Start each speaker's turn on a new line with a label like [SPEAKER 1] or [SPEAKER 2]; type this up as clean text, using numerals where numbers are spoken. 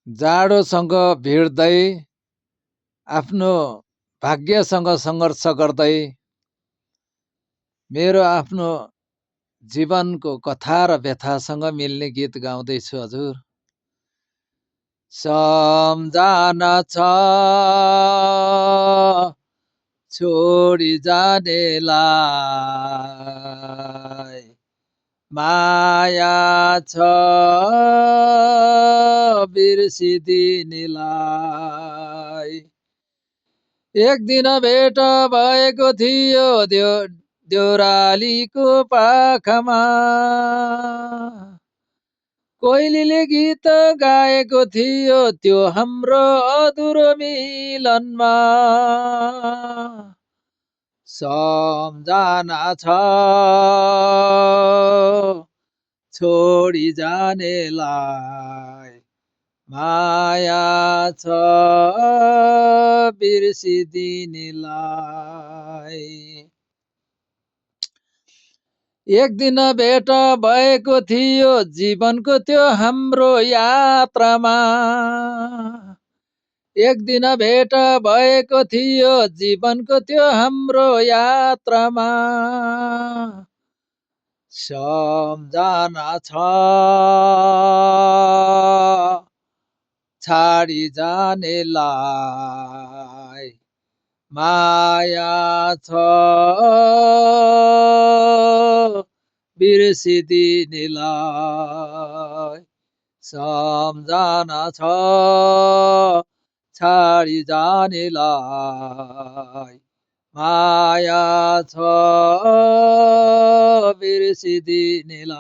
[SPEAKER 1] जाडोसँग भिड्दै आफ्नो भाग्यसँग सङ्घर्ष गर्दै मेरो आफ्नो जीवनको कथा र व्यथासँग मिल्ने गीत गाउँदैछु हजुर। सम्झना छ छोडी जानेलाई, माया छ बिर्सिदिनेलाई। एक दिन भेट भएको थियो देउरालीको पाखामा, कोइलीले गीत गाएको थियो त्यो हाम्रो अधुरो मिलनमा। सम्झना छ छोडी जानेलाई, माया छ बिर्सिदिनेलाई। एक दिन भेट भएको थियो जीवनको त्यो हाम्रो यात्रामा, एक दिन भेट भएको थियो जीवनको त्यो हाम्रो यात्रामा। सम्झना छ छाडी जानेलाई, माया छ बिर्सिदिनेलाई। सम्झना छ छाडी जानेलाई, माया छ बिर्सिदिनेलाई।